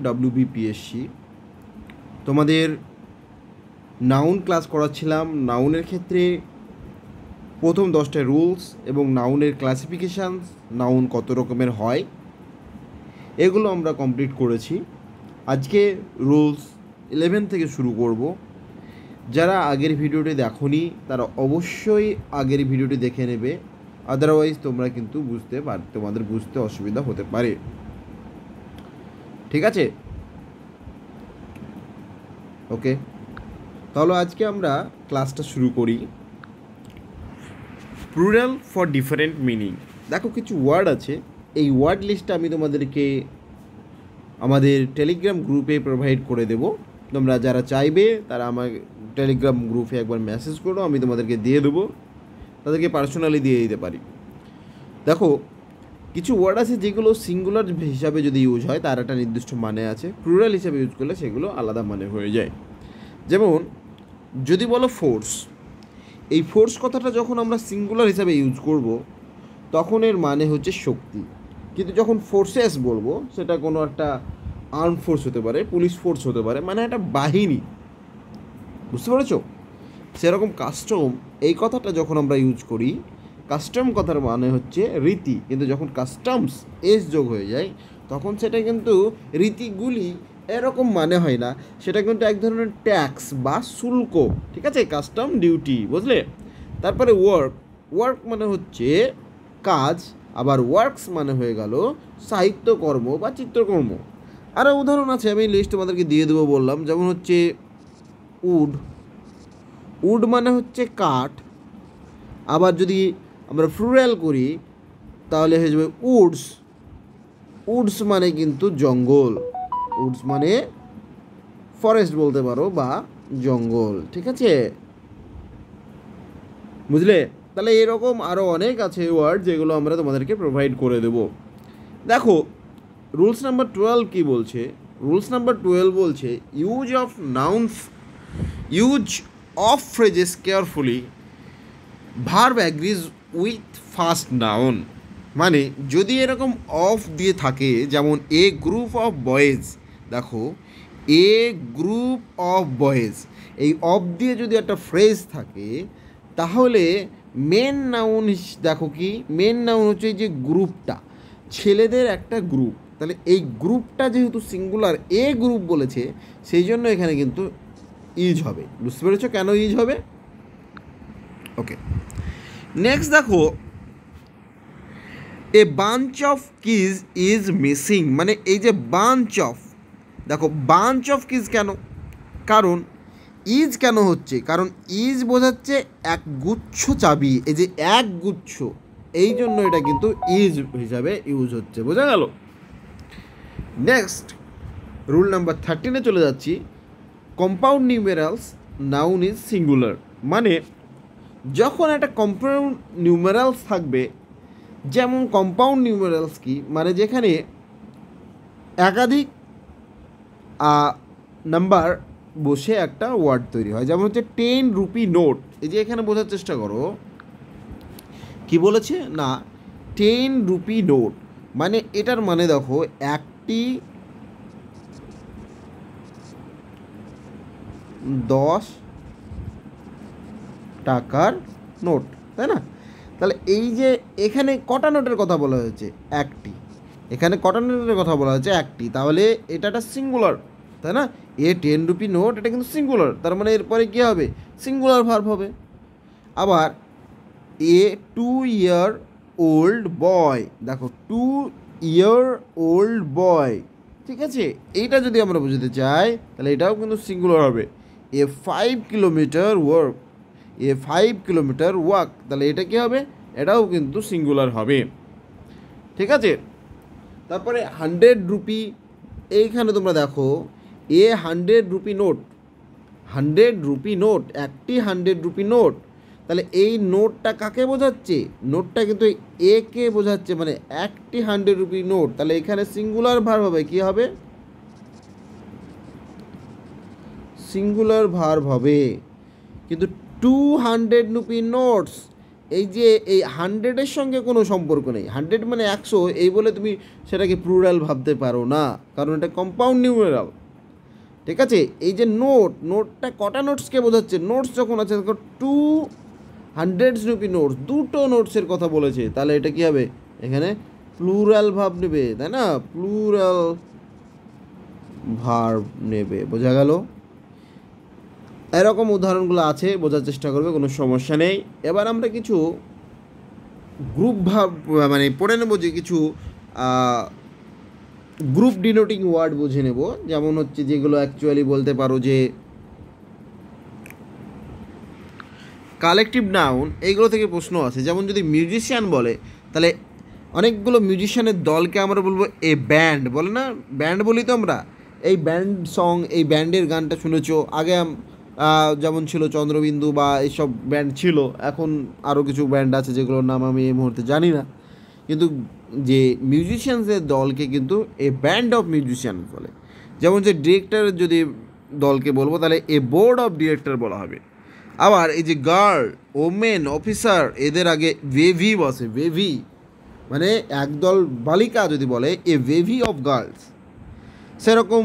WBPSC তোমাদের noun class করাচ্ছিলাম। নাউনের ক্ষেত্রে প্রথম 10টা রুলস এবং নাউনের ক্লাসিফিকেশানস, নাউন কত রকমের হয়, এগুলো আমরা কমপ্লিট করেছি। আজকে রুলস 11 থেকে শুরু করব। যারা আগের ভিডিওটি দেখোনি তারা অবশ্যই আগের ভিডিওটি দেখে নেবে, আদারওয়াইজ তোমরা কিন্তু তোমাদের বুঝতে অসুবিধা হতে পারে। ঠিক আছে, ওকে, তাহলে আজকে আমরা ক্লাসটা শুরু করি। Plural for different meaning. দেখো কিছু ওয়ার্ড আছে, এই ওয়ার্ড লিস্টটা আমি তোমাদেরকে আমাদের টেলিগ্রাম গ্রুপে প্রোভাইড করে দেব। তোমরা যারা চাইবে তারা আমার টেলিগ্রাম গ্রুপে একবার মেসেজ করো, আমি তোমাদেরকে দিয়ে দেবো, তাদেরকে পার্সোনালি দিয়ে দিতে পারি। দেখো কিছু ওয়ার্ড আছে যেগুলো সিঙ্গুলার হিসাবে যদি ইউজ হয় তার একটা নির্দিষ্ট মানে আছে, প্লুরাল হিসাবে ইউজ করলে সেগুলো আলাদা মানে হয়ে যায়। যেমন যদি বলো ফোর্স, এই ফোর্স কথাটা যখন আমরা সিঙ্গুলার হিসাবে ইউজ করব তখন এর মানে হচ্ছে শক্তি, কিন্তু যখন ফোর্সেস বলবো সেটা কোনো একটা আর্ম ফোর্স হতে পারে, পুলিশ ফোর্স হতে পারে, মানে একটা বাহিনী, বুঝতে পেরেছো? সেরকম কাস্টম এই কথাটা যখন আমরা ইউজ করি, কাস্টম কথার মানে হচ্ছে রীতি, কিন্তু যখন কাস্টমস এস যোগ হয়ে যায় তখন সেটা কিন্তু রীতিগুলি এরকম মানে হয় না, সেটা কিন্তু এক ধরনের ট্যাক্স বা শুল্ক। ঠিক আছে, কাস্টম ডিউটি, বুঝলে? তারপরে ওয়ার্ক মানে হচ্ছে কাজ, আবার ওয়ার্কস মানে হয়ে গেল সাহিত্যকর্ম বা চিত্রকর্ম। আরও উদাহরণ আছে, আমি লিস্ট তোমাদেরকে দিয়ে দেবো বললাম। যেমন হচ্ছে উড মানে হচ্ছে কাঠ। আবার যদি আমরা প্লুরাল করি তাহলে হয়ে যাবে উডস মানে কিন্তু জঙ্গল, উডস মানে ফরেস্ট বলতে পারো বা জঙ্গল। ঠিক আছে, বুঝলে? তাহলে এরকম আরও অনেক আছে ওয়ার্ড যেগুলো আমরা তোমাদেরকে প্রোভাইড করে দেব। দেখো রুলস নাম্বার 12 কী বলছে? রুলস নাম্বার 12 বলছে use of phrases carefully, verb agrees with first noun. মানে যদি এরকম অফ দিয়ে থাকে, যেমন এ গ্রুপ অফ বয়েজ, দেখো এ গ্রুপ অফ বয়েজ, এই অফ দিয়ে যদি একটা ফ্রেজ থাকে তাহলে মেন নাউন, দেখো কি মেন নাউন হচ্ছে এই যে গ্রুপটা, ছেলেদের একটা গ্রুপ, তাহলে এই গ্রুপটা যেহেতু সিঙ্গুলার এ গ্রুপ বলেছে সেই জন্য এখানে কিন্তু ইজ হবে। বুঝতে পেরেছো কেন ইজ হবে? ওকে, নেক্সট দেখো a bunch of keys is missing. মানে এই যে বাঞ্চ অফ, দেখো বাঞ্চ অফ কিজ কেন? কারণ ইজ কেন হচ্ছে? কারণ ইজ বোঝাচ্ছে এক গুচ্ছ চাবি, এই যে এক গুচ্ছ, এই জন্য এটা কিন্তু ইজ হিসাবে ইউজ হচ্ছে। বোঝা গেল? নেক্সট রুল নাম্বার 13 চলে যাচ্ছি। Compound numerals noun is singular. মানে যখন একটা কম্পাউন্ড নিউমেরালস থাকবে, যেমন কম্পাউন্ড নিউমেরালস কি, মানে যেখানে একাধিক নাম্বার বসে একটা ওয়ার্ড তৈরি হয়। যেমন হচ্ছে 10 রুপি নোট, এই যে এখানে বোঝার চেষ্টা করো কি বলেছে না, 10 রুপি নোট, মানে এটার মানে দেখো একটি 10 টাকার নোট, তাই না? তাহলে এই যে এখানে কটা নোটের কথা বলা হয়েছে? একটি। এখানে কটা নোটের কথা বলা হয়েছে? একটি। তাহলে এটা একটা সিঙ্গুলার, তাই না? 10 রুপি নোট, এটা কিন্তু সিঙ্গুলার, তার মানে এরপরে কী হবে? সিঙ্গুলার ভার্ব হবে। আবার 2 ইয়ার ওল্ড বয়, দেখো 2 ইয়ার ওল্ড বয়, ঠিক আছে? এইটা যদি আমরা বুঝতে চাই তাহলে এটাও কিন্তু সিঙ্গুলার হবে। 5 কিলোমিটার ওয়াক, তাহলে এটা কী হবে? এটাও কিন্তু সিঙ্গুলার হবে। ঠিক আছে, তারপরে 100 রুপি, এইখানে তোমরা দেখো 100 রুপি নোট, 100 রুপি নোট, একটি 100 রুপি নোট, তাহলে এই নোটটা কাকে বোঝাচ্ছে? নোটটা কিন্তু এ কে বোঝাচ্ছে, মানে একটি 100 রুপি নোট, তাহলে এখানে সিঙ্গুলার ভার্ব হবে। কি হবে? সিঙ্গুলার ভার্ব হবে। কিন্তু 200 রুপি নোটস, এই যে এই 100-এর সঙ্গে কোনো সম্পর্ক নেই। 100 মানে 100, এই বলে তুমি সেটাকে প্লুরাল ভাবতে পারো না, কারণ এটা কম্পাউন্ড নিউমেরাল। ঠিক আছে, এই যে নোটটা কটা নোটসকে বোঝাচ্ছে? নোটস যখন আছে 200 রুপি নোটস, দুটো নোটসের কথা বলেছে, তাহলে এটা কি হবে? এখানে প্লুরাল ভাব নেবে, তাই না? প্লুরাল ভার্ব নেবে, বোঝা গেল? এরকম উদাহরণগুলো আছে, বোঝার চেষ্টা করবে, কোনো সমস্যা নেই। এবার আমরা কিছু গ্রুপ ভাব মানে পড়ে নেব, যে কিছু গ্রুপ ডিনোটিং ওয়ার্ড বুঝে নেব। যেমন হচ্ছে যেগুলো অ্যাকচুয়ালি বলতে পারো যে কালেকটিভ নাউন, এইগুলো থেকে প্রশ্ন আছে। যেমন যদি মিউজিশিয়ান বলে, তাহলে অনেকগুলো মিউজিশিয়ানের দলকে আমরা বলবো এ ব্যান্ড, বলে না? ব্যান্ড বলি তো আমরা। এই ব্যান্ড সং, এই ব্যান্ডের গানটা শুনেছো আগে, যেমন ছিল চন্দ্রবিন্দু বা এইসব ব্যান্ড ছিল। এখন আরও কিছু ব্যান্ড আছে যেগুলোর নাম আমি এই মুহূর্তে জানি না, কিন্তু যে মিউজিশিয়ানসের দলকে কিন্তু এ ব্যান্ড অফ মিউজিশিয়ান বলে। যেমন যে ডিরেক্টরের যদি দলকে বলবো, তাহলে এ বোর্ড অফ ডিরেক্টর বলা হবে। আবার এই যে গার্ল, ওমেন, অফিসার, এদের আগে ওয়েভি বসে। ওয়েভি মানে একদল বালিকা যদি বলে এ ওয়েভি অফ গার্লস। সেরকম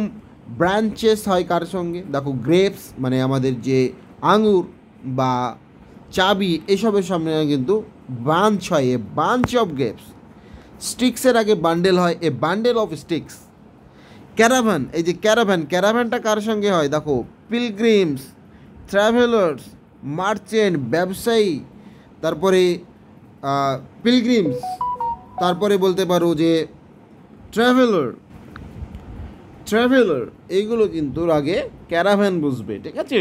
ব্রাঞ্চেস হয় কার সঙ্গে? দেখো, গ্রেপস মানে আমাদের যে আঙুর বা চাবি, এসবের সামনে কিন্তু ব্রাঞ্চ হয়, এ ব্রাঞ্চ অফ গ্রেপস। স্টিক্সের আগে বান্ডেল হয়, এ বান্ডেল অফ স্টিক্স। ক্যারাভান, এই যে ক্যারাভানটা কার সঙ্গে হয়? দেখো, পিলগ্রিমস, ট্রাভেলার্স, মার্চেন্ট, ব্যবসায়ী, তারপরে পিলগ্রিমস, তারপরে বলতে পারো যে ট্রাভেলার, এইগুলো কিন্তু আগে ক্যারাভান বুঝবে। ঠিক আছে,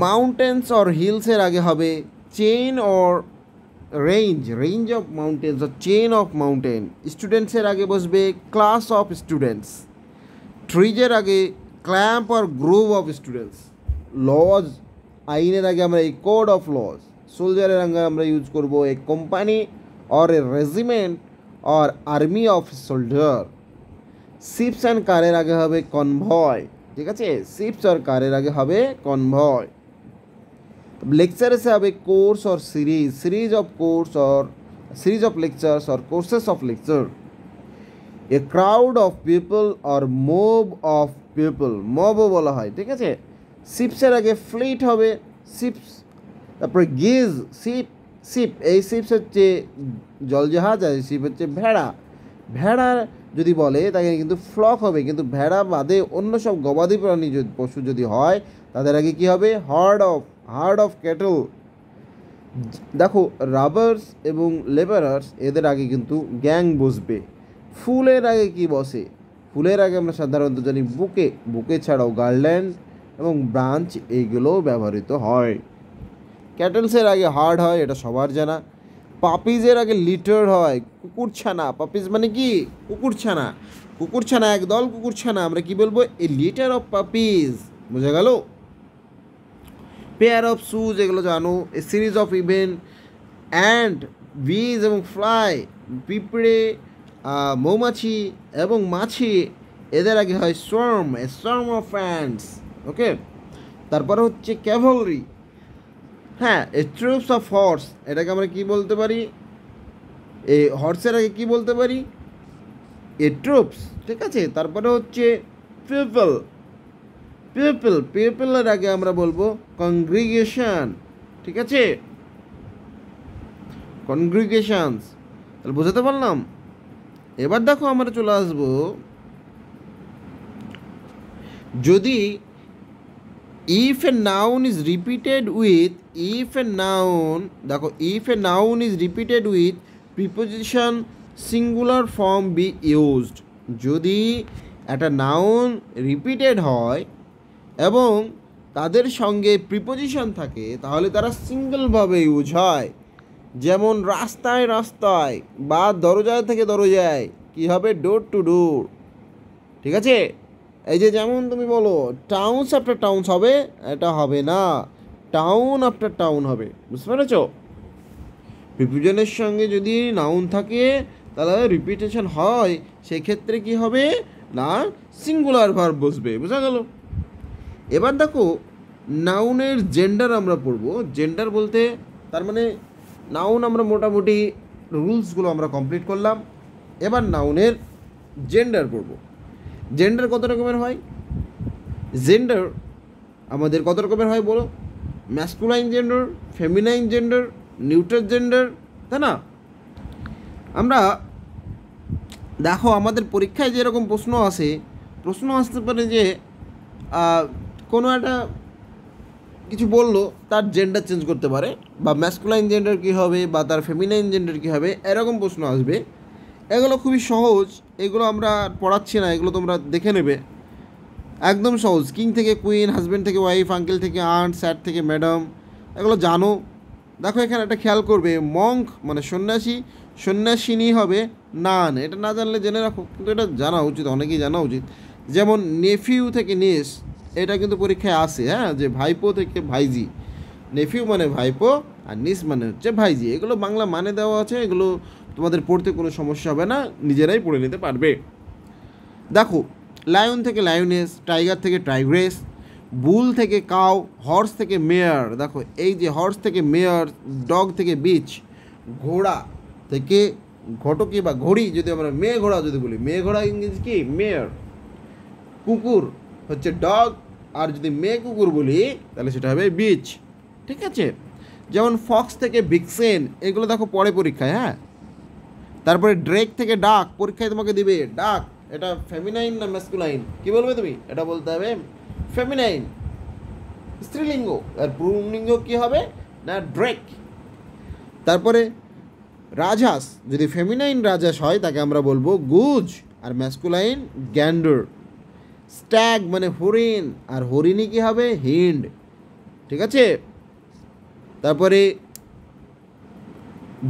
মাউন্টেন্স অর হিলসের আগে হবে chain or range of mountains or chain of mountain. স্টুডেন্টসের আগে বসবে ক্লাস অফ স্টুডেন্টস। ট্রিজের আগে clump or group of students. Laws, আইনের আগে আমরা এই কোড অফ লজ। সোলজারের আগে আমরা ইউজ করব a company or a regiment or army of soldier. Ships and কারের আগে হবে কনভয়। ঠিক আছে, শিপস আর কারের আগে হবে কনভয়। লেকচার এসে হবে course or series of course or series of lectures or courses of lecture. A crowd of people or mob of people, মবও বলা হয়। ঠিক আছে, শিপসের আগে ফ্লিট হবে, শিপস। তারপরে গিজ, শিপ, এই শিপস হচ্ছে জলজাহাজ, আর শিপ হচ্ছে ভেড়া। ভেড়া যদি বলে তাকে কিন্তু ফ্লক হবে, কিন্তু ভেড়া বাদে অন্য সব গবাদি প্রাণী পশু যদি হয়, তাদের আগে কি হবে? Hard of cattle. দেখো, রাবার্স এবং লেবারার্স, এদের আগে কিন্তু গ্যাং বসবে। ফুলের আগে কি বসে? ফুলের আগে আমরা সাধারণত জানি বুকে ছাড়াও গার্ল্যান্ড এবং ব্রাঞ্চ, এইগুলোও ব্যবহৃত হয়। ক্যাটেলসের আগে হার্ড হয়, এটা সবার জানা। পাপিজের আগে লিটার হয়, কুকুরছানা। পাপিজ মানে কি? কুকুরছানা, একদল কুকুরছানা, আমরা কি বলবো? এ লিটার অফ পাপিজ, বোঝা গেল? পেয়ার অফ শুজ, এগুলো জানো। এ সিরিজ অফ ইভেন্ট। অ্যান্ড, বিজ এবং ফ্লাই, পিঁপড়ে, মৌমাছি এবং মাছি, এদের আগে হয় swarm, a swarm of ants. Okay, তারপরে হচ্ছে ক্যাভলরি। হ্যাঁ, এ ট্রুপস অফ হর্স, এটাকে আমরা কি বলতে পারি? এই হর্সের আগে কি বলতে পারি? এ ট্রুপস। ঠিক আছে, তারপরে হচ্ছে পিপলের আগে আমরা বলবো কংগ্রিগেশন। ঠিক আছে, কংগ্রিগেশনস, তাহলে বোঝাতে পারলাম? এবার দেখো, আমরা চলে আসবো, যদি if a noun is repeated with preposition singular form be used। যদি একটা নাউন রিপিটেড হয় এবং তাদের সঙ্গে প্রিপোজিশন থাকে, তাহলে তারা সিঙ্গলভাবে ইউজ হয়। যেমন রাস্তায় বা দরজায় থেকে দরজায়, কী হবে? ডোর টু ডোর। ঠিক আছে, এই যে যেমন তুমি বলো টাউনস আফটার টাউনস হবে, এটা হবে না, টাউন আফটার টাউন হবে। বুঝতে পেরেছ? প্রিপোজিশনের সঙ্গে যদি নাউন থাকে, তাহলে রিপিটেশন হয়, সেক্ষেত্রে কি হবে না? সিঙ্গুলার ভার্ব বসবে। বোঝা গেল? এবার দেখো, নাউনের জেন্ডার আমরা পড়বো। জেন্ডার বলতে তার মানে নাউন আমরা মোটামুটি রুলসগুলো আমরা কমপ্লিট করলাম। এবার নাউনের জেন্ডার পড়ব। জেন্ডার কত রকমের হয়? জেন্ডার আমাদের কত রকমের হয় বলো? Masculine gender, feminine gender, neutral gender, তাই না? আমরা দেখো আমাদের পরীক্ষায় যেরকম প্রশ্ন আসতে পারে যে কোনো একটা কিছু বললো, তার জেন্ডার চেঞ্জ করতে পারে, বা ম্যাসকুলাইন জেন্ডার কী হবে বা তার ফেমিনাইন জেন্ডার কী হবে, এরকম প্রশ্ন আসবে। এগুলো খুবই সহজ, এগুলো আমরা পড়াচ্ছি না, এগুলো তোমরা দেখে নেবে, একদম সহজ। কিং থেকে কুইন, হাজব্যান্ড থেকে ওয়াইফ, আঙ্কেল থেকে আন্ট, স্যার থেকে ম্যাডাম, এগুলো জানো। দেখো এখানে একটা খেয়াল করবে, মঙ্ক মানে সন্ন্যাসী, সন্ন্যাসিনী হবে নান। এটা না জানলে জেনে রাখো, কিন্তু এটা জানা উচিত, অনেকেই জানা উচিত। যেমন নেফিউ থেকে নিস, এটা কিন্তু পরীক্ষায় আসে, হ্যাঁ, যে ভাইপো থেকে ভাইজি। নেফিউ মানে ভাইপো আর নিস মানে হচ্ছে ভাইজি। এগুলো বাংলা মানে দেওয়া আছে, এগুলো তোমাদের পড়তে কোনো সমস্যা হবে না, নিজেরাই পড়ে নিতে পারবে। দেখো লায়ন থেকে লায়নেস, টাইগার থেকে টাইগ্রেস, বুল থেকে কাউ, হর্স থেকে মেয়ার। দেখো এই যে হর্স থেকে মেয়ার, ডগ থেকে বিচ, ঘোড়া থেকে ঘটকি বা ঘড়ি, যদি আমরা মেয়ে ঘোড়া যদি বলি, মেয়ে ঘোড়া ইংরেজি কি? মেয়ার। কুকুর হচ্ছে ডগ, আর যদি মেয়ে কুকুর বলি তাহলে সেটা হবে বিচ। ঠিক আছে? যেমন ফক্স থেকে ভিক্সেন, এগুলো দেখো পরে পরীক্ষায়, হ্যাঁ। তারপরে ড্রেক থেকে ডাক, পরীক্ষায় তোমাকে দিবে ডাক, এটা ফেমিনাইন না ম্যাসকুলাইন, কি বলবে তুমি? এটা বলতে হবে ফেমিনাইন, স্ত্রীলিঙ্গ। আর পুংলিঙ্গ কি হবে না? ড্রেক। তারপরে রাজহাঁস, যদি ফেমিনাইন রাজহাঁস হয় তাকে আমরা বলবো গুজ, আর ম্যাসকুলাইন গ্যান্ডার। স্ট্যাগ মানে হরিণ, আর হরিণী কি হবে? হিন্ড। ঠিক আছে? তারপরে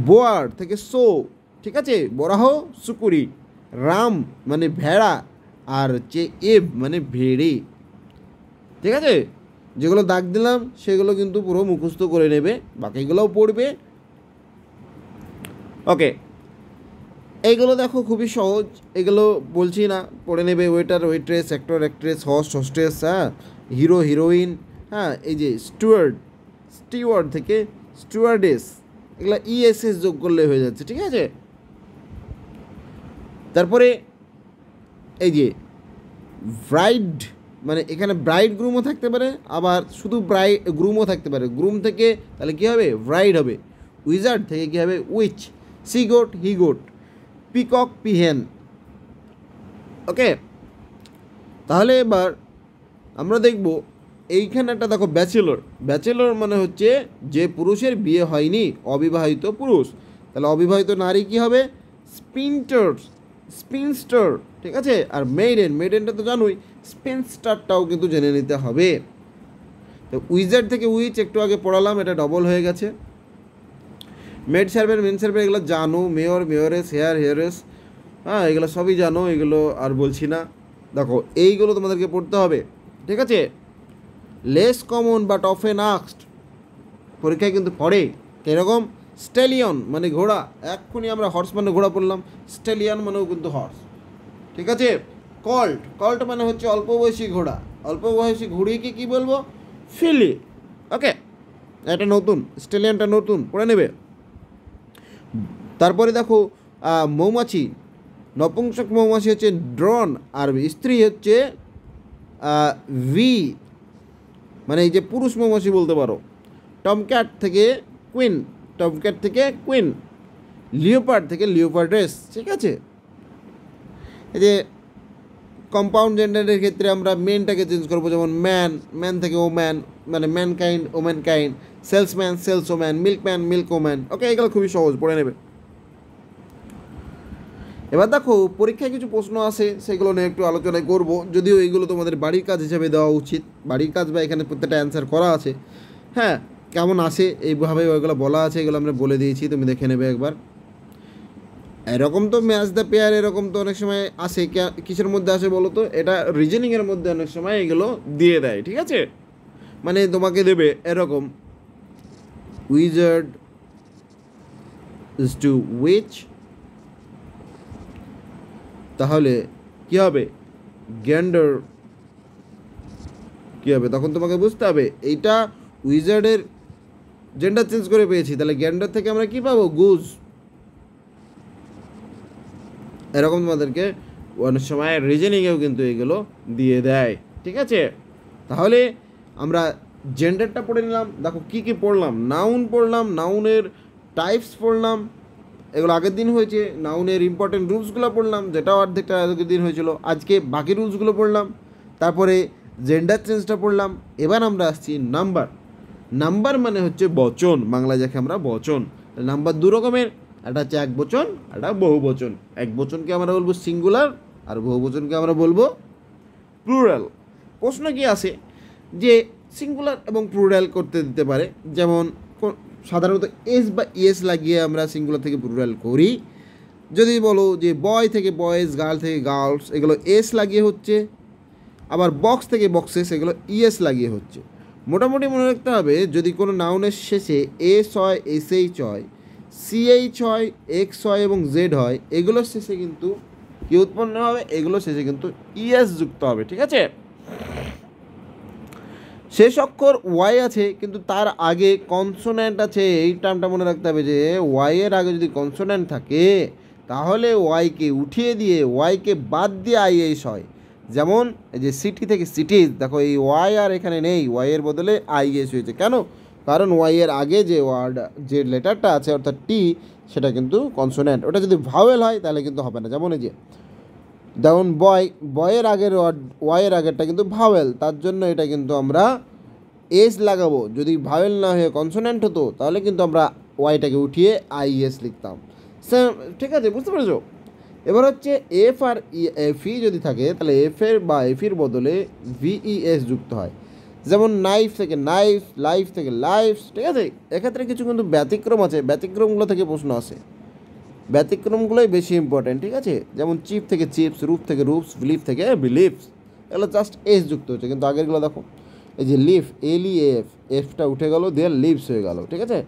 বোয়ার থেকে সো, ঠিক আছে, বরাহ সুকুরি। রাম মানে ভেড়া, আর হচ্ছে এভ মানে ভেড়ি। ঠিক আছে? যেগুলো দাগ দিলাম সেগুলো কিন্তু পুরো মুখস্থ করে নেবে, বাকিগুলোও পড়বে। ওকে, এইগুলো দেখো খুবই সহজ, এগুলো বলছি না, পড়ে নেবে। Waiter waitress, actor actress, host hostess, হ্যাঁ, হিরো হিরোইন, হ্যাঁ, এই যে স্টিওয়ার্ড থেকে স্টুয়ার্ডেস, এগুলো ইএসএস যোগ করলে হয়ে যাচ্ছে। ঠিক আছে? তারপরে এই যে ব্রাইড, মানে এখানে ব্রাইড গ্রুমও থাকতে পারে, আবার শুধু গ্রুমও থাকতে পারে। গ্রুম থেকে তাহলে কী হবে? ব্রাইড হবে। উইজার্ড থেকে কী হবে? উইচ। সিগোট হিগোট, peacock peahen. ওকে, তাহলে এবার আমরা দেখব এইখানে একটা দেখো ব্যাচেলর মানে হচ্ছে যে পুরুষের বিয়ে হয়নি, অবিবাহিত পুরুষ। তাহলে অবিবাহিত নারী কী হবে? স্পিনস্টার। ঠিক আছে? আর মেইডেনটা তো জানোই, স্পিনস্টারটাও কিন্তু জেনে নিতে হবে। তো উইজার্ড থেকে উইচ একটু আগে পড়ালাম, এটা ডবল হয়ে গেছে। মেন সার্ভের এগুলো জানো, মেয়রেস, হেয়ারেস, হ্যাঁ, এগুলো সবই জানো, এগুলো আর বলছি না। দেখো এইগুলো তোমাদেরকে পড়তে হবে। ঠিক আছে? Less common but often asked, পরীক্ষায় কিন্তু পড়ে। কীরকম? স্টেলিয়ন মানে ঘোড়া, এক্ষুনি আমরা হর্স মানে ঘোড়া পড়লাম, স্টেলিয়ন মানেও কিন্তু হর্স। ঠিক আছে? কল্ট মানে হচ্ছে অল্প বয়সী ঘোড়া, অল্প বয়সী ঘুড়িকে কী বলবো? ফিলি। ওকে, এটা নতুন, স্টেলিয়নটা নতুন, পড়ে নেবে। তারপরে দেখো মৌমাছি, নপুংসক মৌমাছি হচ্ছে ড্রোন, আর স্ত্রী হচ্ছে ভি, মানে এই যে পুরুষ মৌমাছি বলতে পারো। টমক্যাট থেকে কুইন, লিওপার্ড থেকে লিওপার্ডেস। ঠিক আছে? এই যে কম্পাউন্ড জেন্ডারের ক্ষেত্রে আমরা মেনটাকে চেঞ্জ করবো, যেমন ম্যান থেকে ওম্যান, মানে ম্যানকাইন্ড ওম্যানকাইন্ড, সেলসম্যান সেলসওম্যান, মিল্কম্যান মিল্কওম্যান। ওকে, এগুলো খুবই সহজ, পড়ে নেবে। এবার দেখো পরীক্ষায় কিছু প্রশ্ন আসে, সেগুলো নিয়ে একটু আলোচনা করব, যদিও এইগুলো তোমাদের বাড়ির কাজ হিসেবে দেওয়া উচিত। বাড়ির কাজ বা এখানে প্রত্যেকটা অ্যান্সার করা আছে, হ্যাঁ, কেমন আসে এইভাবে ওইগুলো বলা আছে, এগুলো আমরা বলে দিয়েছি, তুমি দেখে নেবে একবার। এরকম তো ম্যাচ দ্য পেয়ার, এরকম তো অনেক সময় আসে, কিসের মধ্যে আসে বলো তো? এটা রিজনিংয়ের মধ্যে অনেক সময় এগুলো দিয়ে দেয়। ঠিক আছে? মানে তোমাকে দেবে এরকম, উইজার্ড ইজ টু উইচ, তাহলে কী হবে? গ্যান্ডার কী হবে? তখন তোমাকে বুঝতে হবে এইটা উইজার্ডের জেন্ডার চেঞ্জ করে পেয়েছি, তাহলে জেন্ডার থেকে আমরা কি পাবো? গুজ। এরকম তোমাদেরকে অনেক সময় রিজনিংয়েও কিন্তু এগুলো দিয়ে দেয়, ঠিক আছে? তাহলে আমরা জেন্ডারটা পড়ে নিলাম। দেখো কী কী পড়লাম, নাউন পড়লাম, নাউনের টাইপস পড়লাম, এগুলো আগের দিন হয়েছে। নাউনের ইম্পর্টেন্ট রুলসগুলো পড়লাম, যেটাও অর্ধেকটা আগের দিন হয়েছিল। আজকে বাকি রুলসগুলো পড়লাম, তারপরে জেন্ডার চেঞ্জটা পড়লাম। এবার আমরা আসছি নাম্বার। নাম্বার মানে হচ্ছে বচন, বাংলা যাকে আমরা বচন। নাম্বার দু রকমের, একটা হচ্ছে এক বচন, একটা বহু বচন। এক বচনকে আমরা বলবো সিঙ্গুলার, আর বহু বচনকে আমরা বলবো প্লুরাল। প্রশ্ন কি আসে যে সিঙ্গুলার এবং প্লুরাল করতে দিতে পারে, যেমন সাধারণত এস বা ইএস লাগিয়ে আমরা সিঙ্গুলার থেকে প্লুরাল করি। যদি বলো যে বয় থেকে বয়েজ, গার্ল থেকে গার্লস, এগুলো এস লাগিয়ে হচ্ছে। আবার বক্স থেকে বক্সেস, এগুলো ইএস লাগিয়ে হচ্ছে। মোটামুটি মনে রাখতে হবে, যদি কোনো নাউনের শেষে এস হয়, এসএইচ হয়, সিএইচ হয়, এক্স হয় এবং জেড হয়, এগুলোর শেষে কিন্তু কী উৎপন্ন হবে? এগুলোর শেষে কিন্তু ইএস যুক্ত হবে, ঠিক আছে? শেষ অক্ষর ওয়াই আছে, কিন্তু তার আগে কনসোন্যান্ট আছে। এই টার্মটা মনে রাখতে হবে যে ওয়াইয়ের আগে যদি কনসোন্যান্ট থাকে, তাহলে ওয়াইকে উঠিয়ে দিয়ে, ওয়াইকে বাদ দিয়ে আইএস হয়। যেমন এই যে সিটি থেকে সিটিজ, দেখো এই ওয়াই আর এখানে নেই, ওয়াইয়ের বদলে আইএস হয়েছে। কেন? কারণ ওয়াইয়ের আগে যে ওয়ার্ড, যে লেটারটা আছে অর্থাৎ টি, সেটা কিন্তু কনসোন্যান্ট। ওটা যদি ভাওয়েল হয় তাহলে কিন্তু হবে না। যেমন এই যে যেমন বয়ের আগের ওয়াইয়ের আগেরটা কিন্তু ভাওয়েল, তার জন্য এটা কিন্তু আমরা এস লাগাবো। যদি ভাওয়েল না হয়ে কনসোন্যান্ট হতো, তাহলে কিন্তু আমরা ওয়াইটাকে উঠিয়ে আইএস লিখতাম। ঠিক আছে, বুঝতে পেরেছো? এবার হচ্ছে এফ আর এফই যদি থাকে, তাহলে এফের বা এফির বদলে ভিইএস যুক্ত হয়। যেমন নাইফ থেকে নাইফ, লাইফ থেকে লাইফ, ঠিক আছে? এক্ষেত্রে কিছু কিন্তু ব্যতিক্রম আছে, ব্যতিক্রমগুলো থেকে প্রশ্ন আসে। ব্যতিক্রমগুলোই বেশি ইম্পর্টেন্ট, ঠিক আছে? যেমন চিপ থেকে চিপস, রুফ থেকে রুফস, বিলিফ থেকে বিলিফস, এগুলো জাস্ট এস যুক্ত হচ্ছে। কিন্তু আগেরগুলো দেখো, এই যে লিফ, এলইএফ, এফটা উঠে গেল, দিয়ে লিভস হয়ে গেল, ঠিক আছে?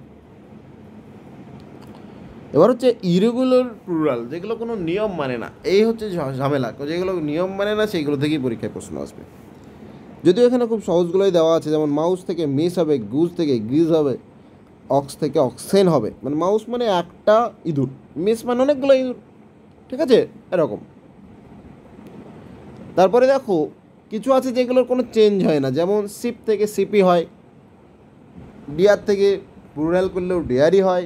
এবার হচ্ছে ইরেগুলার প্লুরাল, যেগুলো কোনো নিয়ম মানে না। এই হচ্ছে ঝামেলা, যেগুলো নিয়ম মানে না সেইগুলো থেকেই পরীক্ষায় প্রশ্ন আসবে। যদিও এখানে খুব সহজগুলোই দেওয়া আছে, যেমন মাউস থেকে মিস হবে, গুজ থেকে গ্রিজ হবে, অক্স থেকে অক্সেন হবে। মানে মাউস মানে একটা ইঁদুর, মিস মানে অনেকগুলো ইঁদুর, ঠিক আছে? এরকম। তারপরে দেখো কিছু আছে যেগুলোর কোনো চেঞ্জ হয় না, যেমন শিপ থেকে শিপই হয়, ডিয়ার থেকে প্লুরাল করলেও ডিয়ারই হয়।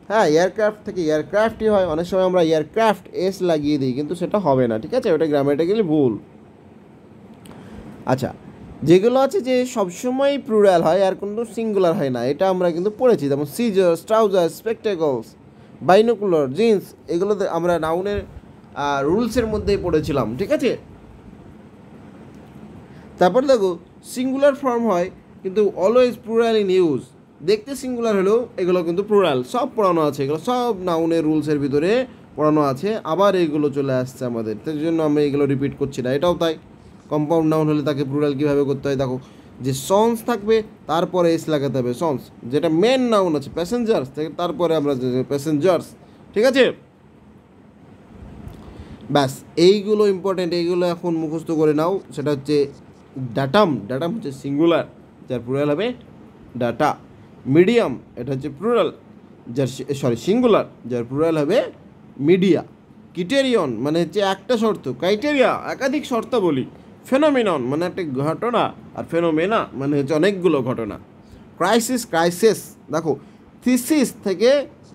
হ্যাঁ, এয়ারক্রাফট থেকে এয়ারক্রাফটই হয়। অনেক সময় আমরা এয়ারক্রাফট এস লাগিয়ে দিই, কিন্তু সেটা হবে না, ঠিক আছে? ওটা গ্রামাটিক্যালি ভুল। আচ্ছা, যেগুলো আছে যে সবসময় প্লুরাল হয় আর কোনো সিঙ্গুলার হয় না, এটা আমরা কিন্তু পড়েছি। যেমন সিজার্স, ট্রাউজার, স্পেকটেকলস, বাইনোকুলার, জিন্স, এগুলোতে আমরা নাউনের রুলসের মধ্যেই পড়েছিলাম, ঠিক আছে? তারপর দেখো সিঙ্গুলার ফর্ম হয় কিন্তু অলওয়েজ প্লুরাল ইন ইউজ। দেখতে সিঙ্গুলার হলেও এগুলো কিন্তু প্লুরাল, সব পড়ানো আছে। এগুলো সব নাউনের রুলসের ভিতরে পড়ানো আছে। আবার এগুলো চলে আসছে আমাদের, তার জন্য আমরা এগুলো রিপিট করছি না। এটাও তাই, কম্পাউন্ড নাউন হলে তাকে প্লুরাল কীভাবে করতে হয় দেখো, যে সন্স থাকবে তারপরে এস লাগাতে হবে, সন্স। যেটা মেন নাউন আছে প্যাসেঞ্জার্স, তারপরে আমরা প্যাসেঞ্জার্স, ঠিক আছে? ব্যাস, এইগুলো ইম্পর্টেন্ট, এইগুলো এখন মুখস্থ করে নাও। সেটা হচ্ছে ডাটাম, ডাটাম হচ্ছে সিঙ্গুলার, যার প্লুরাল হবে ডাটা। মিডিয়াম, এটা হচ্ছে প্লুরাল, যার সিঙ্গুলার, যার প্লুরাল হবে মিডিয়া। ক্রিটেরিয়ন মানে হচ্ছে একটা শর্ত, ক্রাইটেরিয়া একাধিক শর্ত বলি। ফেনোমেনন মানে একটা ঘটনা, আর ফেনোমেনা মানে হচ্ছে অনেকগুলো ঘটনা। ক্রাইসিস, ক্রাইসিস, দেখো থিসিস থেকে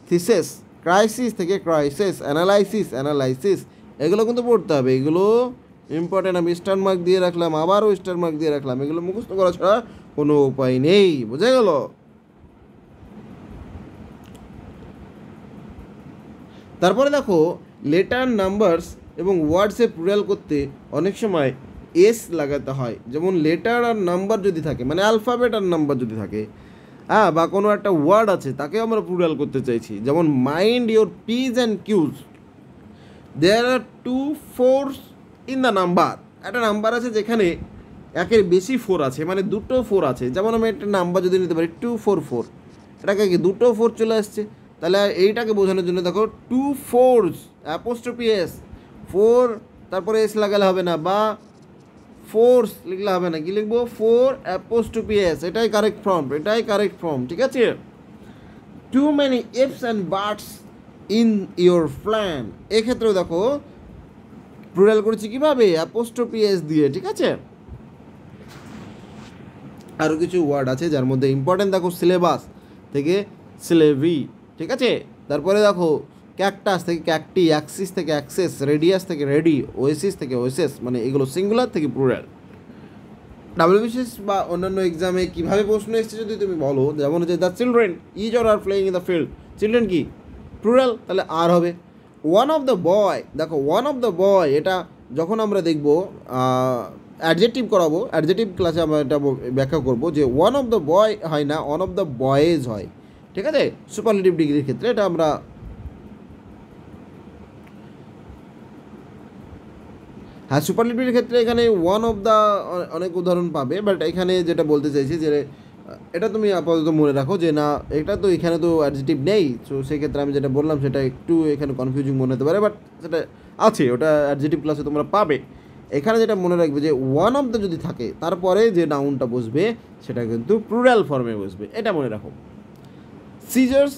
থিসেস, ক্রাইসিস থেকে ক্রাইসিস, অ্যানালাইসিস, অ্যানালাইসিস, এগুলো কিন্তু পড়তে হবে। এগুলো ইম্পর্টেন্ট। আমি স্টার মার্ক দিয়ে রাখলাম, আবারও স্টার মার্ক দিয়ে রাখলাম। এগুলো মুখস্থ করা ছাড়া কোনো উপায় নেই, বোঝা গেল? তারপরে দেখো লেটার, নাম্বারস এবং ওয়ার্ডসে প্লুরাল করতে অনেক সময় এস লাগাতে হয়। যেমন লেটার আর নাম্বার যদি থাকে, মানে অ্যালফাবেট আর নাম্বার যদি থাকে, হ্যাঁ, বা কোনো একটা ওয়ার্ড আছে তাকে আমরা প্লুরাল করতে চাইছি। যেমন mind your p's and q's, there are 2 4s in the number. একটা নাম্বার আছে যেখানে একের বেশি 4 আছে, মানে দুটো 4 আছে। যেমন আমি একটা নাম্বার যদি নিতে পারি 244, এটাকে কি দুটো 4 চলে আসছে। তাহলে এইটাকে বোঝানোর জন্য দেখো 2 4s অ্যাপোস্ট্রফি এস, 4 তারপরে এস লাগালে হবে না, বা ফোর্স লিখলে হবে না, কি লিখবো? ফোর অ্যাপোস্ট্রোফি এস, এটাই কারেক্ট ফর্ম, ঠিক আছে? Too many ifs and buts in your plan, এক্ষেত্রেও দেখো প্লুরাল করেছি কীভাবে? অ্যাপোস্ট্রোফি এস দিয়ে, ঠিক আছে? আরও কিছু ওয়ার্ড আছে যার মধ্যে ইম্পর্টেন্ট দেখো সিলেবাস থেকে স্লেভি, ঠিক আছে? তারপরে দেখো ক্যাকটাস থেকে ক্যাকটি, অ্যাক্সিস থেকে অ্যাক্সেস, রেডিয়াস থেকে রেডি, ওয়েসিস থেকে ওয়েসেস, মানে এগুলো সিঙ্গুলার থেকে প্লুরাল। ডাব্লিউবিসিএস বা অন্যান্য এক্সামে কীভাবে প্রশ্ন এসেছে যদি তুমি বলো, যেমন হচ্ছে the children is or are playing in the field, children কি? প্লুরাল, তাহলে আর হবে। ওয়ান অফ দ্য বয়, দেখো ওয়ান অফ দ্য বয়, এটা যখন আমরা দেখব অ্যাডজেক্টিভ করাবো, অ্যাডজেক্টিভ ক্লাসে আমরা এটা ব্যাখ্যা করবো যে ওয়ান অফ দ্য বয় হয় না, ওয়ান অফ দ্য বয়েজ হয়, ঠিক আছে? সুপারলেটিভ ডিগ্রির ক্ষেত্রে এটা আমরা হ্যাঁ সুপারলেটিভের ক্ষেত্রে এখানে ওয়ান অফ দ্য অনেক উদাহরণ পাবে, বাট এখানে যেটা বলতে চাইছি যে এটা তুমি আপাতত মনে রাখো যে না, এটা তো এখানে তো অ্যাডজেক্টিভ নেই, তো সেক্ষেত্রে আমি যেটা বললাম সেটা একটু এখানে কনফিউজিং মনে হতে পারে, বাট সেটা আছে, ওটা অ্যাডজেক্টিভ ক্লাসে তোমরা পাবে। এখানে যেটা মনে রাখবে যে ওয়ান অফ দ্য যদি থাকে তারপরে যে নাউনটা বসবে সেটা কিন্তু প্লুরাল ফর্মে বসবে, এটা মনে রাখো। সিজার্স,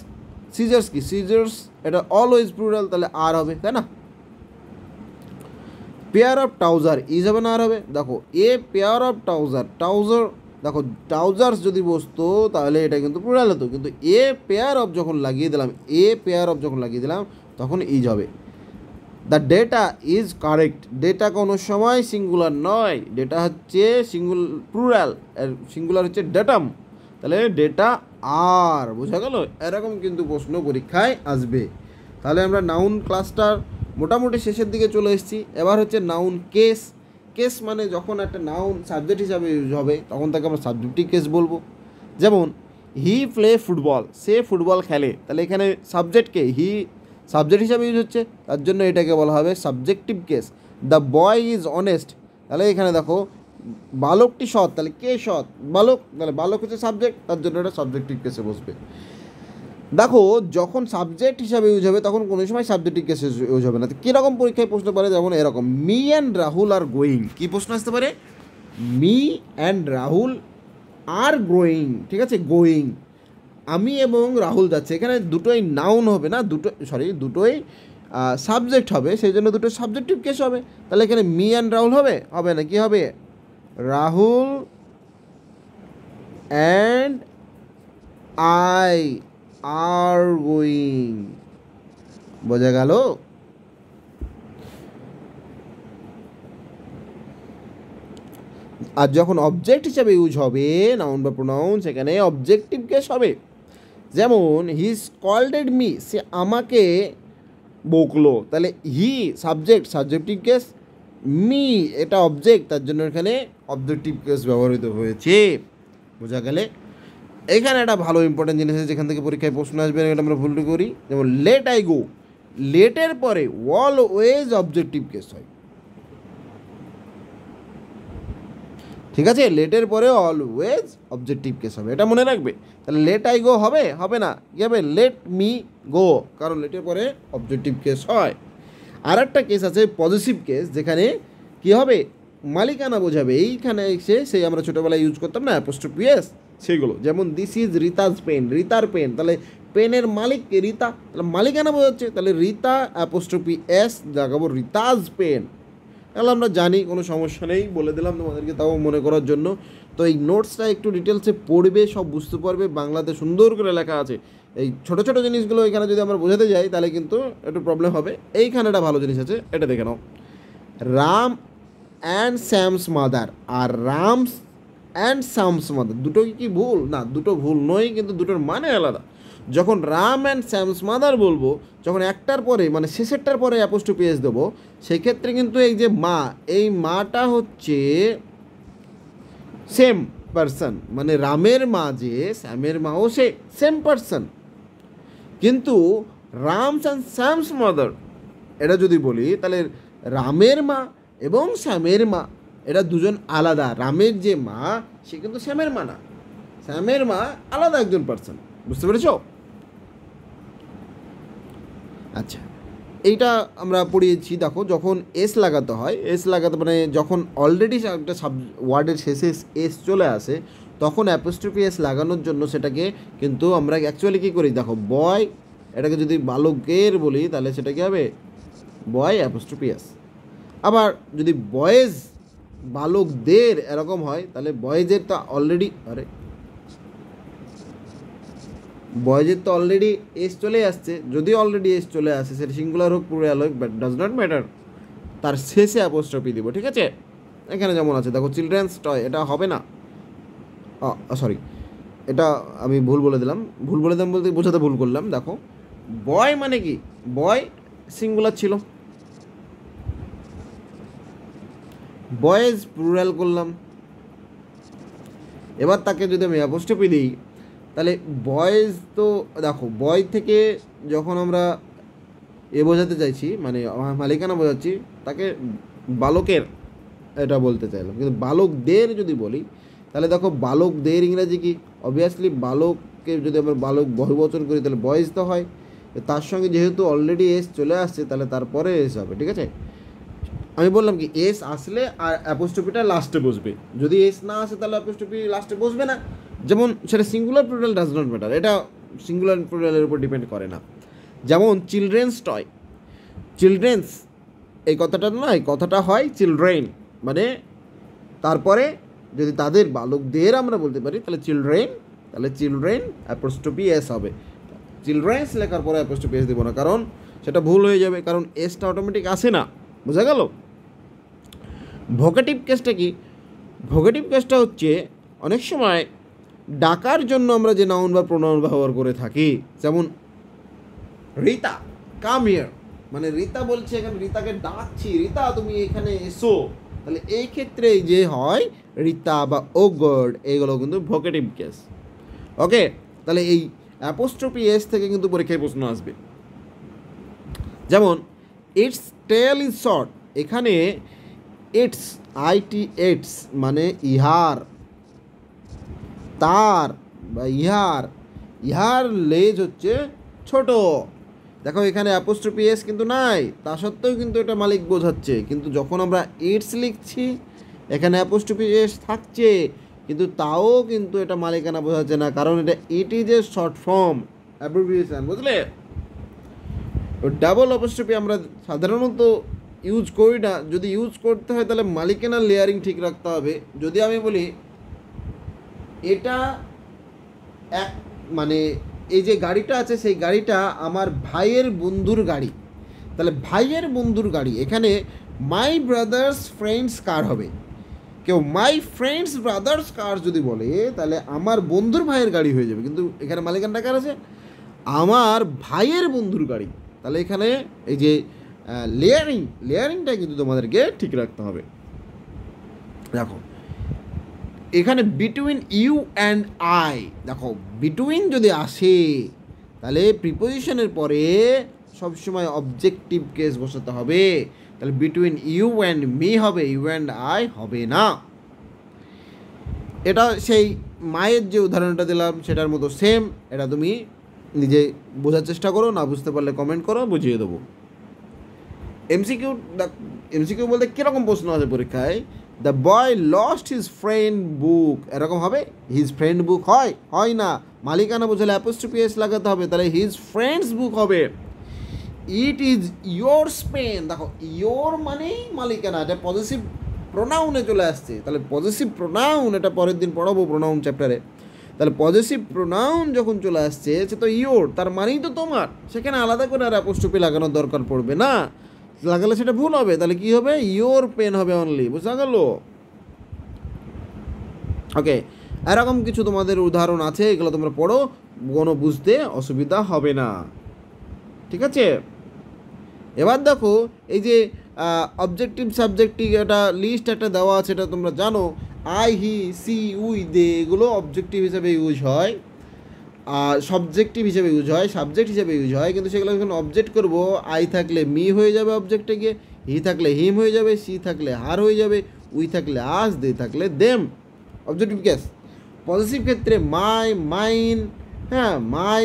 সিজার্স কি? সিজার্স এটা অলওয়েজ প্লুরাল, তাহলে আর হবে, তাই না? পেয়ার অফ ট্রাউজার ইজ হবে না আর হবে? দেখো a pair of trouser, trouser দেখো ট্রাউজার্স যদি বসতো তাহলে এটা কিন্তু প্লুরাল হতো, কিন্তু এ পেয়ার অফ যখন লাগিয়ে দিলাম, এ পেয়ার অফ যখন লাগিয়ে দিলাম তখন ইজ হবে। The data is correct, data কোনো সময় সিঙ্গুলার নয়, ডেটা হচ্ছে প্লুরাল, সিঙ্গুলার হচ্ছে ডেটাম, তাহলে ডেটা আর, বোঝা গেল? এরকম কিন্তু প্রশ্ন পরীক্ষায় আসবে। তাহলে আমরা নাউন ক্লাসটার মোটামুটি শেষের দিকে চলে এসেছি। এবার হচ্ছে নাউন কেস। কেস মানে যখন একটা নাউন সাবজেক্ট হিসাবে ইউজ হবে তখন তাকে আমরা সাবজেক্টিভ কেস বলবো। যেমন হি প্লে ফুটবল, সে ফুটবল খেলে, তাহলে এখানে সাবজেক্টকে হি সাবজেক্ট হিসাবে ইউজ হচ্ছে, তার জন্য এটাকে বলা হবে subjective case. The boy is honest, তাহলে এখানে দেখো বালকটি সৎ, তাহলে কে সৎ? বালক, তাহলে বালক হচ্ছে সাবজেক্ট, তার জন্য এটা সাবজেক্টিভ কেসে বসবে। দেখো যখন সাবজেক্ট হিসাবে ইউজ হবে তখন কোনো সময় সাবজেক্টিভ কেসে ইউজ হবে না। তো কীরকম পরীক্ষায় প্রশ্ন পারে? যেমন এরকম, me and Rahul are going, কী প্রশ্ন আসতে পারে? Me and Rahul are going, ঠিক আছে? গোয়িং, আমি এবং রাহুল যাচ্ছে, এখানে দুটোই নাউন হবে না, দুটোই সাবজেক্ট হবে, সেই জন্য দুটো সাবজেক্টিভ কেস হবে। তাহলে এখানে মি অ্যান্ড রাহুল হবে? হবে না, কি হবে? Rahul and I are going, বোঝা গেল? আর যখন অবজেক্ট হিসাবে ইউজ হবে নাউন বা প্রোনাউন, সেখানে অবজেক্টিভ কেস হবে। যেমন হি স্কল্ডেড মি, সে আমাকে বকলো, তাহলে he subject, subjective case, me এটা অবজেক্ট, তার জন্য এখানে অবজেক্টিভ কেস ব্যবহৃত হয়েছে, বোঝা গেলে? এখানে একটা ভালো ইম্পর্টেন্ট জিনিস আছে যেখান থেকে পরীক্ষায় প্রশ্ন আসবে, এটা আমরা ভুলটি করি। যেমন লেট আই গো, লেটের পরে অলওয়েজ অবজেক্টিভ কেস হয়, ঠিক আছে? লেটের পরে অলওয়েজ অবজেক্টিভ কেস হবে, এটা মনে রাখবে। তাহলে লেট আই গো হবে? হবে না, কী হবে? লেট মি গো, কারণ লেটের পরে অবজেক্টিভ কেস হয়। আর একটা কেস আছে পজিটিভ কেস, যেখানে কী হবে? মালিকানা বোঝাবে, এইখানে এসে সেই আমরা ছোটোবেলায় ইউজ করতাম না অ্যাপোস্ট্রফি এস, সেইগুলো। যেমন this is Ritaj pen, রিতার pen, তাহলে পেনের মালিক রিতা, তাহলে মালিকানা বোঝাচ্ছে, তাহলে রিতা অ্যাপোস্ট্রফি এস লাগাবো রিতাজ পেন। তাহলে আমরা জানি, কোনো সমস্যা নেই, বলে দিলাম তোমাদেরকে তাও মনে করার জন্য। তো এই নোটসটা একটু ডিটেলসে পড়বে, সব বুঝতে পারবে, বাংলাতে সুন্দর করে লেখা আছে। এই ছোটো ছোটো জিনিসগুলো এখানে যদি আমরা বোঝাতে যাই তাহলে কিন্তু একটু প্রবলেম হবে। এইখানে একটা ভালো জিনিস আছে, এটা দেখে নাও। রাম অ্যান্ড স্যামস মাদার, আর রামস অ্যান্ড স্যামস মাদার, দুটো কি ভুল? না, দুটো ভুল নয়, কিন্তু দুটোর মানে আলাদা। যখন রাম অ্যান্ড স্যামস মাদার বলবো, যখন একটার পরে মানে শেষেরটার পরে অ্যাপোস্ট্রফি এস দেবো, সেক্ষেত্রে কিন্তু এই যে মা, এই মাটা হচ্ছে সেম পারসন, মানে রামের মা যে স্যামের মাও সে সেম পারসন। কিন্তু রামস অ্যান্ড স্যামস মাদার এটা যদি বলি, তাহলে রামের মা এবং শ্যামের মা এটা দুজন আলাদা। রামের যে মা সে কিন্তু শ্যামের মা না, শ্যামের মা আলাদা একজন পারসন, বুঝতে পেরেছ? আচ্ছা, এইটা আমরা পড়িয়েছি। দেখো যখন এস লাগাতে হয়, এস লাগাতে মানে যখন অলরেডি একটা ওয়ার্ডের শেষে এস চলে আসে তখন অ্যাপোস্ট্রফি এস লাগানোর জন্য সেটাকে কিন্তু আমরা অ্যাকচুয়ালি কী করি, দেখো বয়, এটাকে যদি বালকের বলি তাহলে সেটা কী হবে, বয় অ্যাপোস্ট্রফি এস। আবার যদি বয়েজ বালকদের এরকম হয় তাহলে বয়েজের তো অলরেডি বয়েজের তো অলরেডি এস চলে আসছে, যদি অলরেডি এস চলে আসে সেটা সিঙ্গুলার হোক প্লুরাল হোক, বাট ডাজ নট ম্যাটার, তার শেষে অ্যাপোস্ট্রফি দিব, ঠিক আছে। এখানে যেমন আছে দেখো চিলড্রেন্স টয়, এটা হবে না, সরি এটা আমি ভুল বলে দিলাম বলতে বোঝাতে ভুল করলাম। দেখো বয় মানে কি, বয় সিঙ্গুলার ছিল, বয়েজ প্লুরাল করলাম, এবার তাকে যদি আমি অ্যাপোস্ট্রফি দিই তাহলে বয়েজ, তো দেখো বয় থেকে যখন আমরা বোঝাতে চাইছি মানে মালিকানা বোঝাচ্ছি, তাকে বালকের এটা বলতে চাইলাম, কিন্তু বালকদের যদি বলি তাহলে দেখো বালকদের ইংরাজি কি, অবভিয়াসলি বালককে যদি আমরা বালক বহুবচন করি তাহলে বয়েজ তো হয়, তার সঙ্গে যেহেতু অলরেডি এস চলে আসছে তাহলে তারপরে এস হবে, ঠিক আছে। আমি বললাম কি এস আসলে আর অ্যাপোস্ট্রফিটা লাস্টে বসবে, যদি এস না আসে তাহলে অ্যাপোস্ট্রফি লাস্টে বসবে না, যেমন সেটা singular plural does not matter, এটা সিঙ্গুলার প্লুরালের উপর ডিপেন্ড করে না। যেমন চিলড্রেন্স টয়, চিলড্রেন্স এই কথাটা নয়, কথাটা হয় চিলড্রেন, মানে তারপরে যদি তাদের বালকদের আমরা বলতে পারি তাহলে চিলড্রেন, তাহলে চিলড্রেন অ্যাপোস্ট্রফি এস হবে, চিলড্রেন্স লেখার পরে অ্যাপোস্ট্রফি এস দেবো না, কারণ সেটা ভুল হয়ে যাবে, কারণ এসটা অটোমেটিক আসে না, বোঝা গেল। ভোকেটিভ কেসটা কি, ভোকেটিভ কেসটা হচ্ছে অনেক সময় ডাকার জন্য আমরা যে নাউন বা প্রোনাউন ব্যবহার করে থাকি, যেমন রীতা কাম হিয়ার, মানে রীতা বলছে এখানে রীতাকে ডাকছি, রীতা তুমি এখানে এসো, তাহলে এই ক্ষেত্রে যে হয় রীতা বা ও গড, এইগুলো কিন্তু ভোকেটিভ কেস। ওকে, তাহলে এই অ্যাপোস্ট্রফি এস থেকে কিন্তু পরীক্ষায় প্রশ্ন আসবে। যেমন ইটস টেল ইজ শর্ট, এখানে ইটস ITS মানে ইহার, তার বা ইহার, ইহার লেজ হচ্ছে ছোট, দেখো এখানে অ্যাপোস্ট্রফি এস কিন্তু নাই, তা সত্ত্বেও কিন্তু এটা মালিক বোঝাচ্ছে, কিন্তু যখন আমরা ইটস লিখছি এখানে অ্যাপোস্ট্রফি এস থাকছে, কিন্তু তাও কিন্তু এটা মালিকানা বোঝাচ্ছে না, কারণ এটা it is a short form abbreviation, বুঝলে। ডাবল অ্যাপোস্ট্রফি আমরা সাধারণত ইউজ করি না, যদি ইউজ করতে হয় তাহলে মালিকানার লেয়ারিং ঠিক রাখতে হবে। যদি আমি বলি এটা এক, মানে এই যে গাড়িটা আছে সেই গাড়িটা আমার ভাইয়ের বন্ধুর গাড়ি, তাহলে ভাইয়ের বন্ধুর গাড়ি, এখানে মাই ব্রাদার্স ফ্রেন্ডস কার হবে, কেউ মাই ফ্রেন্ডস ব্রাদার্স কার যদি বলে তাহলে আমার বন্ধুর ভাইয়ের গাড়ি হয়ে যাবে, কিন্তু এখানে মালিকানাটা কার আছে, আমার ভাইয়ের বন্ধুর গাড়ি, তাহলে এখানে এই যে লেয়ারিংটা কিন্তু তোমাদেরকে ঠিক রাখতে হবে। দেখো এখানে বিটুইন ইউ অ্যান্ড আই, দেখো বিটুইন যদি আসে তাহলে প্রিপোজিশনের পরে সবসময় অবজেক্টিভ কেস বসাতে হবে, তাহলে বিটুইন ইউ অ্যান্ড মি হবে, ইউ অ্যান্ড আই হবে না। এটা সেই মায়ের যে উদাহরণটা দিলাম সেটার মতো সেম, এটা তুমি নিজে বোঝার চেষ্টা করো, না বুঝতে পারলে কমেন্ট করো, বুঝিয়ে দেবো। এমসিকিউ বলতে কীরকম প্রশ্ন আছে পরীক্ষায়, the boy lost his friend book, এরকম হবে, হিজ ফ্রেন্ড বুক হয় না, মালিকানা বোঝালে অ্যাপোস্ট্রফি এস লাগাতে হবে, তাহলে হিজ ফ্রেন্ডস বুক হবে। ইট ইজ ইয়োরস পেন, দেখো ইয়োর মানেই মালিকানা, এটা পজিটিভ প্রোনাউনে চলে আসছে, তাহলে পজিটিভ প্রোনাউন, এটা পরের দিন পড়াবো প্রোনাউন চ্যাপ্টারে, তাহলে পজিটিভ প্রোনাউন যখন চলে আসছে সে তো ইয়োর, তার মানেই তো তোমার, সেখানে আলাদা করে আর অ্যাপোস্ট্রফি লাগানোর দরকার পড়বে না, লাগালে সেটা ভুল হবে, তাহলে কি হবে, ইয়োর পেন হবে অনলি, বুঝা গেল। ওকে, এরকম কিছু তোমাদের উদাহরণ আছে, এগুলো তোমরা পড়ো, কোনো বুঝতে অসুবিধা হবে না, ঠিক আছে। এবার দেখো এই যে অবজেক্টিভ সাবজেক্টিভ একটা লিস্ট একটা দেওয়া আছে, এটা তোমরা জানো, I he she we they, এগুলো অবজেক্টিভ হিসেবে ইউজ হয়, আর সাবজেক্টিভ হিসেবে ইউজ হয়, সাবজেক্ট হিসেবে ইউজ হয়, কিন্তু সেগুলো যখন অবজেক্ট করবো, আই থাকলে মি হয়ে যাবে অবজেক্টে গিয়ে, হি থাকলে হিম হয়ে যাবে, সি থাকলে হার হয়ে যাবে, উই থাকলে আস, দে থাকলে দেম, অবজেক্টিভ কেস। পজিটিভ ক্ষেত্রে মাই, মাইন, হ্যাঁ মাই,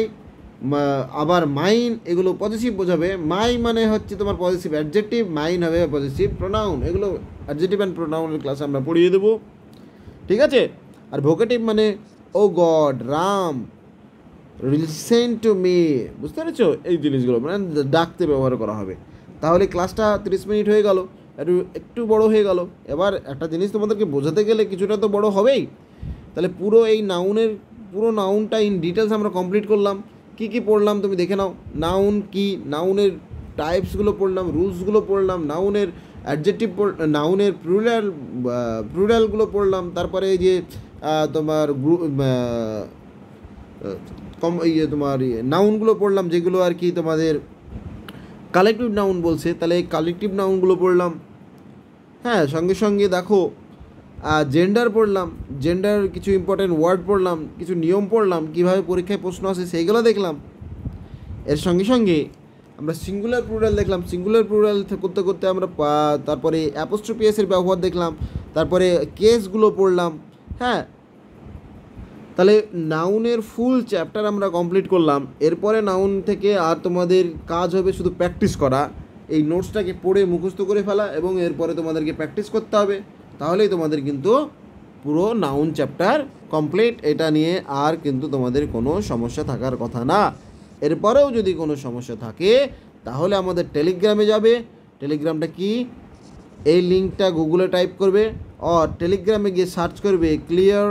আবার মাইন এগুলো পজিটিভ বোঝাবে। মাই মানে হচ্ছে তোমার পজিটিভ অ্যাডজেক্টিভ, মাইন হবে পজিটিভ প্রোনাউন। এগুলো অ্যাডজেক্টিভ অ্যান্ড প্রোনাউনের ক্লাসে আমরা পড়িয়ে দেবো, ঠিক আছে। আর ভোকেটিভ মানে O God, Ram, listen to me, বুঝতে পেরেছো? এই জিনিসগুলো মানে ডাকতে ব্যবহার করা হবে। তাহলে ক্লাসটা 30 মিনিট হয়ে গেল, একটু বড় হয়ে গেল। এবার একটা জিনিস তোমাদেরকে বোঝাতে গেলে কিছুটা তো বড় হবেই। তাহলে পুরো এই পুরো নাউনটা ইন ডিটেলস আমরা কমপ্লিট করলাম। কি কি পড়লাম তুমি দেখে নাও। নাউন কি, নাউনের টাইপসগুলো পড়লাম, রুলসগুলো পড়লাম, নাউনের অ্যাডজেক্টিভ নাউনের প্লুরালগুলো পড়লাম। তারপরে এই যে তোমার তোমার নাউনগুলো পড়লাম, যেগুলো আর কি তোমাদের কালেকটিভ নাউন বলছে, তাহলে এই কালেকটিভ নাউনগুলো পড়লাম। হ্যাঁ, সঙ্গে সঙ্গে দেখো জেন্ডার পড়লাম, জেন্ডার কিছু ইম্পর্টেন্ট ওয়ার্ড পড়লাম, কিছু নিয়ম পড়লাম, কীভাবে পরীক্ষায় প্রশ্ন আসে সেইগুলো দেখলাম। এর সঙ্গে সঙ্গে আমরা সিঙ্গুলার প্লুরাল দেখলাম। সিঙ্গুলার প্লুরাল করতে করতে আমরা তারপরে অ্যাপোস্ট্রফি এর ব্যবহার দেখলাম, তারপরে কেসগুলো পড়লাম। হ্যাঁ, তাহলে নাউনের ফুল চ্যাপ্টার আমরা কমপ্লিট করলাম। এরপরে নাউন থেকে আর তোমাদের কাজ হবে শুধু প্র্যাকটিস করা। এই নোটসটাকে পড়ে মুখস্থ করে ফেলা এবং এরপরে তোমাদেরকে প্র্যাকটিস করতে হবে। তাহলেই তোমাদের কিন্তু পুরো নাউন চ্যাপ্টার কমপ্লিট। এটা নিয়ে আর কিন্তু তোমাদের কোনো সমস্যা থাকার কথা না। এরপরেও যদি কোনো সমস্যা থাকে তাহলে আমাদের টেলিগ্রামে যাবে। টেলিগ্রামটা কি, এই লিঙ্কটা গুগলে টাইপ করবে, টেলিগ্রামে গিয়ে সার্চ করবে ক্লিয়ার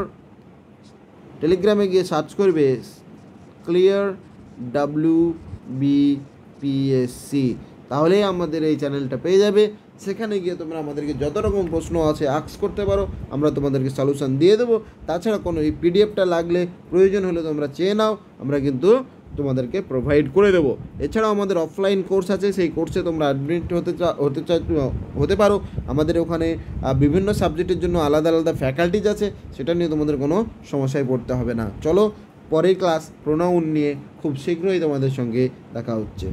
WBPSC, তাহলেই আমাদের এই চ্যানেলটা পেয়ে যাবে। সেখানে গিয়ে তোমরা আমাদেরকে যত রকম প্রশ্ন আছে আস্ক করতে পারো, আমরা তোমাদেরকে সলিউশন দিয়ে দেবো। তাছাড়া কোনো এই পিডিএফটা লাগলে প্রয়োজন হলে তোমরা চেয়ে নাও, আমরা কিন্তু তোমাদেরকে প্রোভাইড করে দেবো। এছাড়াও আমাদের অফলাইন কোর্স আছে, সেই কোর্সে তোমরা অ্যাডমিট হতে পারো। আমাদের ওখানে বিভিন্ন সাবজেক্টের জন্য আলাদা আলাদা ফ্যাকাল্টিজ আছে, সেটা নিয়ে তোমাদের কোনো সমস্যায় পড়তে হবে না। চলো, পরের ক্লাস প্রোনাউন নিয়ে খুব শীঘ্রই তোমাদের সঙ্গে দেখা হচ্ছে।